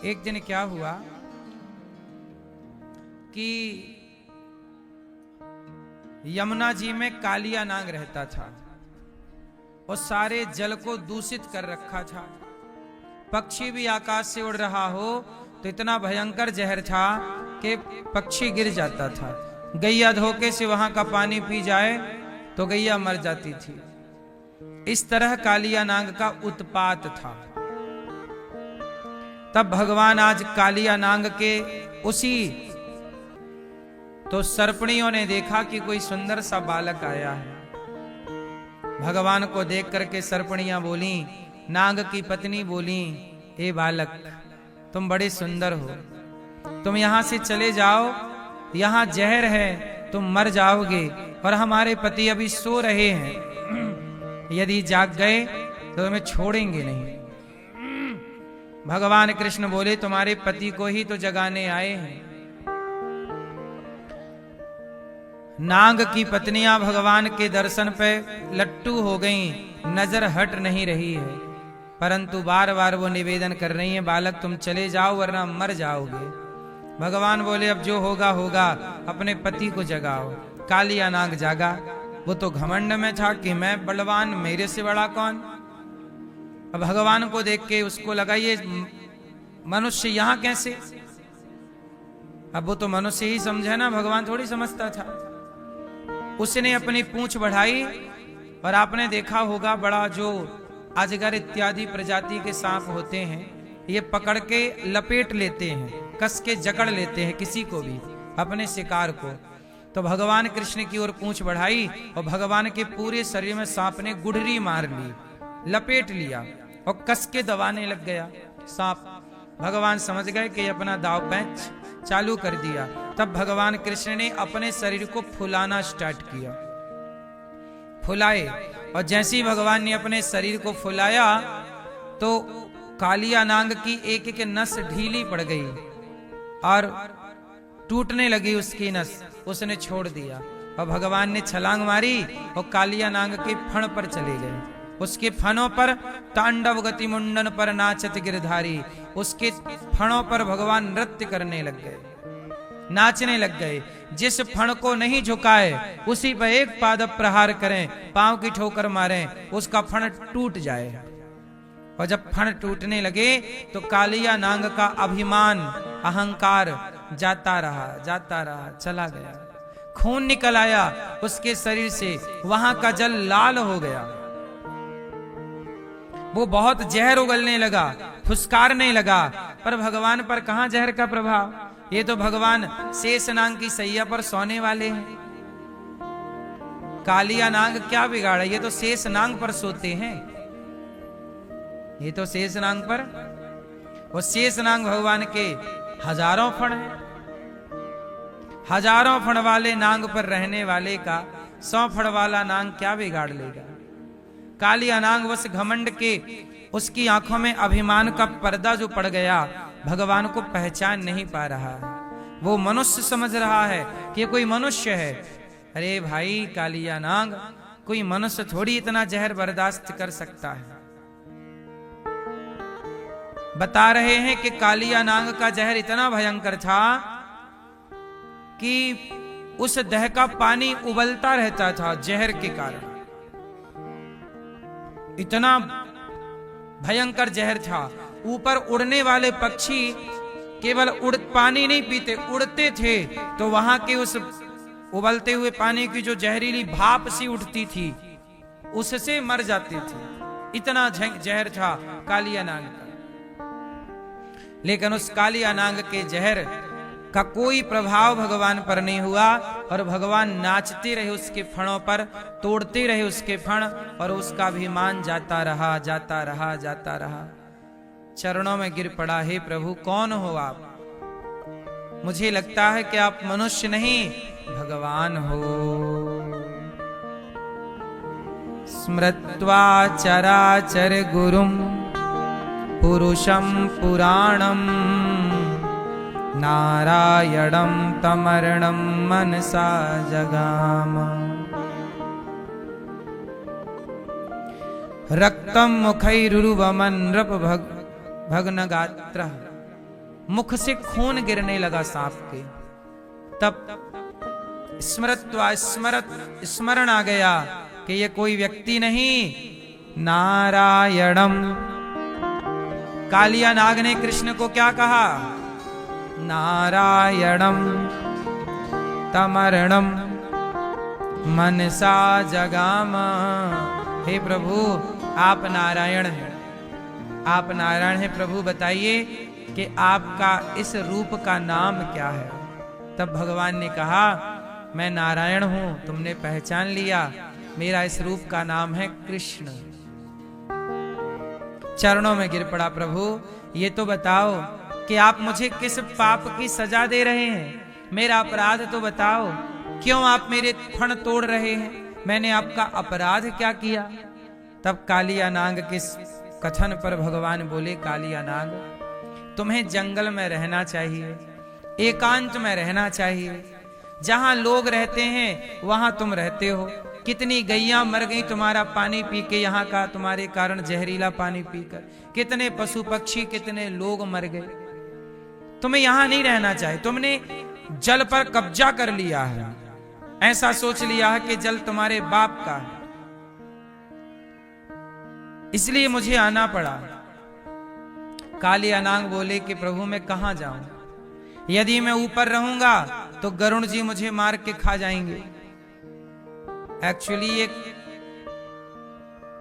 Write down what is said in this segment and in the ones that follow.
एक दिन क्या हुआ कि यमुना जी में कालिया नाग रहता था और सारे जल को दूषित कर रखा था। पक्षी भी आकाश से उड़ रहा हो तो इतना भयंकर जहर था कि पक्षी गिर जाता था। गैया धोखे से वहां का पानी पी जाए तो गैया मर जाती थी। इस तरह कालिया नाग का उत्पात था। तब भगवान आज कालिया नाग के उसी तो सर्पणियों ने देखा कि कोई सुंदर सा बालक आया है। भगवान को देख करके सर्पणियां बोली, नाग की पत्नी बोली, हे बालक तुम बड़े सुंदर हो, तुम यहां से चले जाओ, यहां जहर है, तुम मर जाओगे और हमारे पति अभी सो रहे हैं, यदि जाग गए तो तुम्हें छोड़ेंगे नहीं। भगवान कृष्ण बोले, तुम्हारे पति को ही तो जगाने आए हैं। नाग की पत्नियां भगवान के दर्शन पे लट्टू हो गईं, नजर हट नहीं रही है, परंतु बार बार वो निवेदन कर रही हैं, बालक तुम चले जाओ वरना मर जाओगे। भगवान बोले, अब जो होगा होगा, अपने पति को जगाओ। कालिया नाग जागा। वो तो घमंड में था कि मैं बलवान, मेरे से बड़ा कौन। अब भगवान को देख के उसको लगा ये मनुष्य यहां कैसे। अब वो तो मनुष्य ही समझे ना, भगवान थोड़ी समझता था। उसने अपनी पूंछ बढ़ाई और आपने देखा होगा बड़ा जो अजगर इत्यादि प्रजाति के सांप होते हैं, ये पकड़ के लपेट लेते हैं, कस के जकड़ लेते हैं किसी को भी, अपने शिकार को। तो भगवान कृष्ण की ओर पूंछ बढ़ाई और भगवान के पूरे शरीर में सांप ने गुड़री मार ली, लपेट लिया और कस के दबाने लग गया सांप। भगवान समझ गए कि अपना दाव पैंच चालू कर दिया। तब भगवान कृष्ण ने अपने शरीर को फुलाना स्टार्ट किया। फुलाए और जैसे ही भगवान ने अपने शरीर को फुलाया तो कालिया नाग की एक एक नस ढीली पड़ गई और टूटने लगी उसकी नस। उसने छोड़ दिया और भगवान ने छलांग मारी और कालिया नाग के फण पर चले गए। उसके फणों पर तांडव गति मुंडन पर नाचत गिरधारी, उसके फणों पर भगवान नृत्य करने लग गए, नाचने लग गए। जिस फण को नहीं झुकाए उसी पर एक पाद प्रहार करें, पांव की ठोकर मारें, उसका फण टूट जाए। और जब फण टूटने लगे तो कालिया नाग का अभिमान, अहंकार जाता रहा, चला गया। खून निकल आया उसके शरीर से, वहां का जल लाल हो गया। वो बहुत जहर उगलने लगा, फुसकारने लगा, पर भगवान पर कहां जहर का प्रभाव। ये तो भगवान शेष नाग की सैया पर सोने वाले हैं। कालिया नाग क्या बिगाड़ा, ये तो शेष नाग पर सोते हैं, ये तो शेष नाग पर। वो शेष नाग भगवान के हजारों फण हैं। हजारों फण वाले नाग पर रहने वाले का 100 फण वाला नाग क्या बिगाड़ लेगा। कालिया नाग बस घमंड के, उसकी आंखों में अभिमान का पर्दा जो पड़ गया, भगवान को पहचान नहीं पा रहा है। वो मनुष्य समझ रहा है कि कोई मनुष्य है। अरे भाई कालिया नाग, कोई मनुष्य थोड़ी इतना जहर बर्दाश्त कर सकता है। बता रहे हैं कि कालिया नाग का जहर इतना भयंकर था कि उस दह का पानी उबलता रहता था जहर के कारण। इतना भयंकर जहर था। ऊपर उड़ने वाले पक्षी केवल पानी नहीं पीते, उड़ते थे तो वहां के उस उबलते हुए पानी की जो जहरीली भाप सी उठती थी उससे मर जाते थे। इतना जहर था कालिया नाग का। लेकिन उस कालिया नाग के जहर का कोई प्रभाव भगवान पर नहीं हुआ और भगवान नाचते रहे उसके फणों पर, तोड़ते रहे उसके फण और उसका अभिमान जाता रहा। चरणों में गिर पड़ा, हे प्रभु कौन हो आप। मुझे लगता है कि आप मनुष्य नहीं भगवान हो। स्मृत्वा चराचर गुरुम पुरुषम पुराणम नारायणं तमर्णं मनसा जगाम। रक्तं मुखैरुरुवमन् नृप भग्न गात्रः मुख से खून गिरने लगा सांप के। तब स्मरण आ गया कि ये कोई व्यक्ति नहीं, नारायणम। कालिया नाग ने कृष्ण को क्या कहा? नारायणम तमरणम मनसा जगाम। हे प्रभु, आप नारायण हैं, आप नारायण हैं। प्रभु बताइए कि आपका इस रूप का नाम क्या है? तब भगवान ने कहा, मैं नारायण हूं, तुमने पहचान लिया, मेरा इस रूप का नाम है कृष्ण। चरणों में गिर पड़ा, प्रभु ये तो बताओ कि आप मुझे किस पाप की सजा दे रहे हैं? मेरा अपराध तो बताओ, क्यों आप मेरे फण तोड़ रहे हैं? मैंने आपका अपराध क्या किया? तब कालिया नाग के कथन पर भगवान बोले, कालिया नाग, तुम्हें जंगल में रहना चाहिए, एकांत में रहना चाहिए। जहां लोग रहते हैं वहां तुम रहते हो। कितनी गैया मर गई तुम्हारा पानी पी के, यहाँ का तुम्हारे कारण जहरीला पानी पीकर। कितने पशु पक्षी, कितने लोग मर गए। तुम्हें यहां नहीं रहना चाहिए। तुमने जल पर कब्जा कर लिया है, ऐसा सोच लिया है कि जल तुम्हारे बाप का है, इसलिए मुझे आना पड़ा। कालिया नाग बोले कि प्रभु मैं कहां जाऊं? यदि मैं ऊपर रहूंगा तो गरुण जी मुझे मार के खा जाएंगे। एक्चुअली ये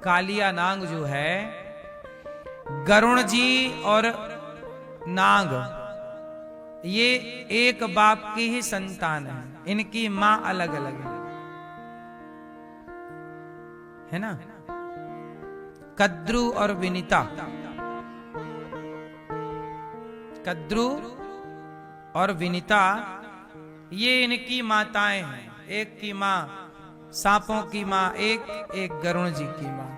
कालिया नाग जो है, गरुण जी और नाग ये एक बाप की ही संतान है, इनकी मां अलग अलग है ना। कद्रु और विनीता, कद्रु और विनीता ये इनकी माताएं हैं। एक की मां सांपों की मां, एक गरुण जी की मां।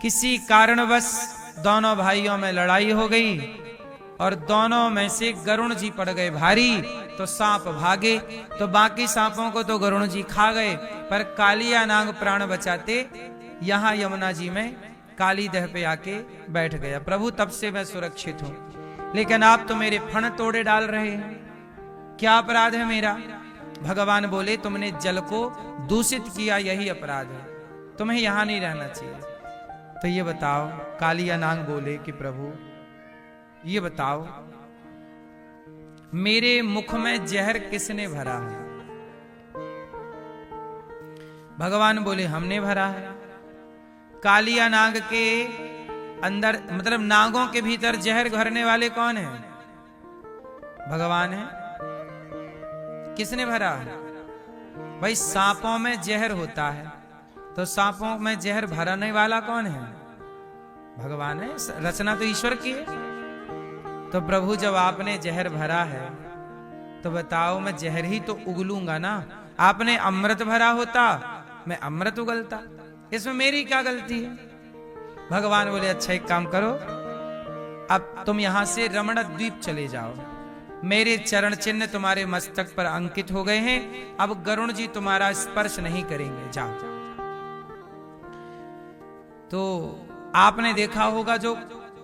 किसी कारणवश दोनों भाइयों में लड़ाई हो गई और दोनों में से गरुण जी पड़ गए भारी, तो सांप भागे, तो बाकी सांपों को तो गरुण जी खा गए, पर कालिया नाग प्राण बचाते यहां यमुना जी में काली दह पे आके बैठ गया। प्रभु तब से मैं सुरक्षित हूं, लेकिन आप तो मेरे फण तोड़े डाल रहे हैं, क्या अपराध है मेरा? भगवान बोले, तुमने जल को दूषित किया, यही अपराध है, तुम्हें यहां नहीं रहना चाहिए। तो ये बताओ, कालिया नाग बोले कि प्रभु ये बताओ, मेरे मुख में जहर किसने भरा है? भगवान बोले, हमने भरा है। कालिया नाग के अंदर, मतलब नागों के भीतर जहर भरने वाले कौन है? भगवान है। किसने भरा है? भाई सांपों में जहर होता है, तो सांपों में जहर भरने वाला कौन है? भगवान है। रचना तो ईश्वर की है। तो प्रभु जब आपने जहर भरा है तो बताओ, मैं जहर ही तो उगलूंगा ना। आपने अमृत भरा होता, मैं अमृत उगलता, इसमें मेरी क्या गलती है? भगवान बोले, अच्छा एक काम करो, अब तुम यहां से रमण द्वीप चले जाओ, मेरे चरण चिन्ह तुम्हारे मस्तक पर अंकित हो गए हैं, अब गरुण जी तुम्हारा स्पर्श नहीं करेंगे, जाओ। तो आपने देखा होगा जो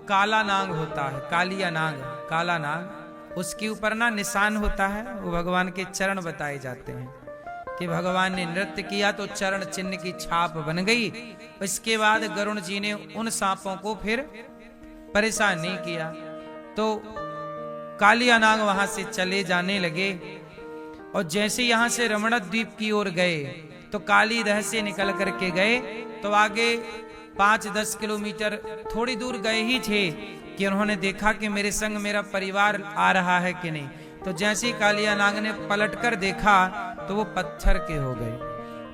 काला नाग होता है, कालिया नाग, काला नाग, उसके ऊपर ना निशान होता है, वो भगवान के चरण बताए जाते हैं कि भगवान ने नृत्य किया तो चरण चिन्ह की छाप बन गई। इसके बाद गरुण जी ने उन सांपों को फिर परेशान नहीं किया। तो कालिया नाग वहां से चले जाने लगे और जैसे यहां से रमण द्वीप की ओर गए तो काली दह से निकल करके गए, तो आगे 5-10 किलोमीटर थोड़ी दूर गए ही थे कि उन्होंने देखा कि मेरे संग मेरा परिवार आ रहा है कि नहीं। तो जैसे ही कालिया नाग ने पलटकर देखा तो वो पत्थर के हो गए।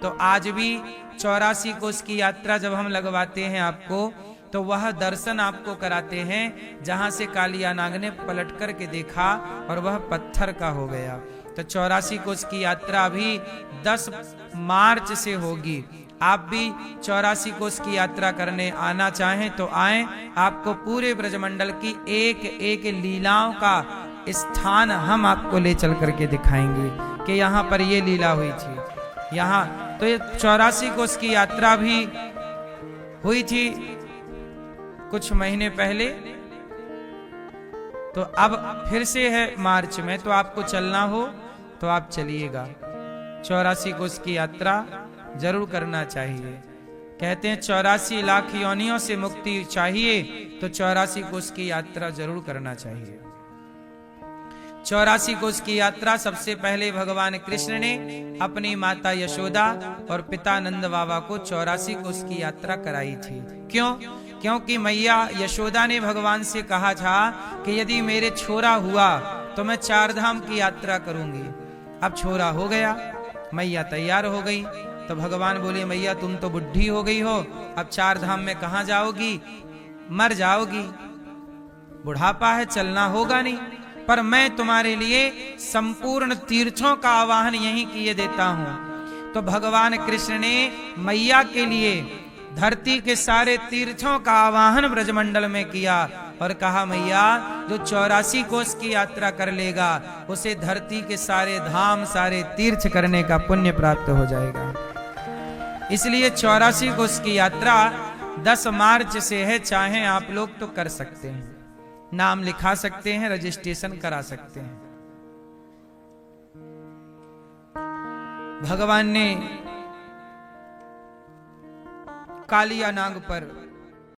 तो आज भी 84 कोस की यात्रा जब हम लगवाते हैं आपको, तो वह दर्शन आपको कराते हैं जहां से कालिया नाग ने पलट कर के देखा और वह पत्थर का हो गया। तो 84 कोस की यात्रा अभी 10 मार्च से होगी। आप भी 84 कोस की यात्रा करने आना चाहें तो आएं, आपको पूरे ब्रजमंडल की एक एक लीलाओं का स्थान हम आपको ले चल करके दिखाएंगे कि यहाँ पर ये लीला हुई थी। यहाँ तो ये 84 कोस की यात्रा भी हुई थी कुछ महीने पहले। तो अब फिर से है मार्च में, तो आपको चलना हो तो आप चलिएगा। 84 कोस की यात्रा जरूर करना चाहिए। कहते हैं 84 लाख योनियों से मुक्ति चाहिए तो 84 कोस की यात्रा जरूर करना चाहिए। 84 कोस की यात्रा सबसे पहले भगवान कृष्ण ने अपनी माता यशोदा और पिता नंद बाबा को 84 कोस की यात्रा कराई थी। क्यों? क्योंकि मैया यशोदा ने भगवान से कहा था कि यदि मेरे छोरा हुआ तो मैं 4 धाम की यात्रा करूंगी। अब छोरा हो गया, मैया तैयार हो गई, तो भगवान बोले मैया तुम तो बुढ़ी हो गई हो, अब 4 धाम में कहां जाओगी, मर जाओगी, बुढ़ापा है, चलना होगा नहीं, पर मैं तुम्हारे लिए संपूर्ण तीर्थों का आवाहन यहीं किए देता हूं। तो भगवान कृष्ण ने मैया के लिए धरती के सारे तीर्थों का आवाहन ब्रजमंडल में किया और कहा मैया जो 84 कोस की यात्रा कर लेगा उसे धरती के सारे धाम सारे तीर्थ करने का पुण्य प्राप्त हो जाएगा। इसलिए 84 कोस की यात्रा 10 मार्च से है। चाहे आप लोग तो कर सकते हैं, नाम लिखा सकते हैं, रजिस्ट्रेशन करा सकते हैं। भगवान ने कालिया नाग पर